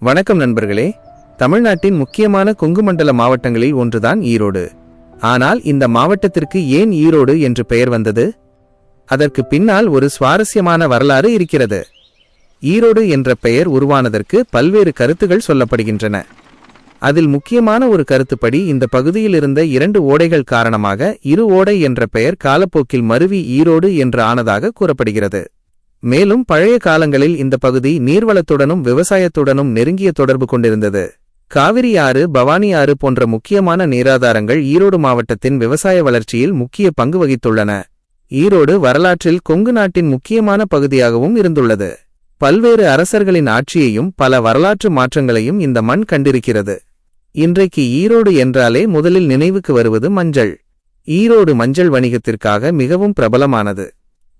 வணக்கம் நண்பர்களே. தமிழ்நாட்டின் முக்கியமான கொங்கு மண்டல மாவட்டங்களில் ஒன்றுதான் ஈரோடு. ஆனால் இந்த மாவட்டத்திற்கு ஏன் ஈரோடு என்று பெயர் வந்தது? அதற்கு பின்னால் ஒரு சுவாரஸ்யமான வரலாறு இருக்கிறது. ஈரோடு என்ற பெயர் உருவானதற்கு பல்வேறு கருத்துகள் சொல்லப்படுகின்றன. அதில் முக்கியமான ஒரு கருத்துப்படி இந்த பகுதியில் இருந்த 2 ஓடைகள் காரணமாக இரு ஓடை என்ற பெயர் காலப்போக்கில் மருவி ஈரோடு என்று ஆனதாக கூறப்படுகிறது. மேலும் பழைய காலங்களில் இந்த பகுதி நீர்வளத்துடனும் விவசாயத்துடனும் நெருங்கிய தொடர்பு கொண்டிருந்தது. காவிரி ஆறு, பவானி ஆறு போன்ற முக்கியமான நீராதாரங்கள் ஈரோடு மாவட்டத்தின் விவசாய வளர்ச்சியில் முக்கிய பங்கு வகித்துள்ளன. ஈரோடு வரலாற்றில் கொங்கு நாட்டின் முக்கியமான பகுதியாகவும் இருந்துள்ளது. பல்வேறு அரசர்களின் ஆட்சியையும் பல வரலாற்று மாற்றங்களையும் இந்த மண் கண்டிருக்கிறது. இன்றைக்கு ஈரோடு என்றாலே முதலில் நினைவுக்கு வருவது மஞ்சள். ஈரோடு மஞ்சள் வணிகத்திற்காக மிகவும் பிரபலமானது.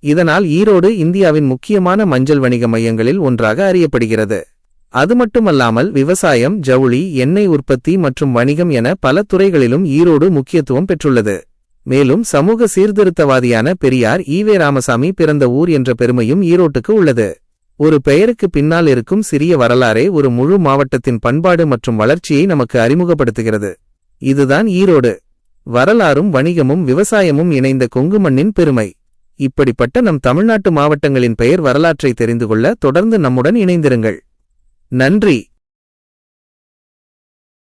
இதனால் ஈரோடு இந்தியாவின் முக்கியமான மஞ்சள் வணிக மையங்களில் ஒன்றாக அறியப்படுகிறது. அது மட்டுமல்லாமல் விவசாயம், ஜவுளி, எண்ணெய் உற்பத்தி மற்றும் வணிகம் என பல துறைகளிலும் ஈரோடு முக்கியத்துவம் பெற்றுள்ளது. மேலும் சமூக சீர்திருத்தவாதியான பெரியார் ஈவே ராமசாமி பிறந்த ஊர் என்ற பெருமையும் ஈரோட்டுக்கு உள்ளது. ஒரு பெயருக்கு பின்னால் இருக்கும் சிறிய வரலாறே ஒரு முழு மாவட்டத்தின் பண்பாடு மற்றும் வளர்ச்சியை நமக்கு அறிமுகப்படுத்துகிறது. இதுதான் ஈரோடு. வரலாறும் வணிகமும் விவசாயமும் இணைந்த கொங்கு மண்ணின் பெருமை. இப்படிப்பட்ட நம் தமிழ்நாட்டு மாவட்டங்களின் பெயர் வரலாற்றை தெரிந்து கொள்ள தொடர்ந்து நம்முடன் இணைந்திருங்கள். நன்றி.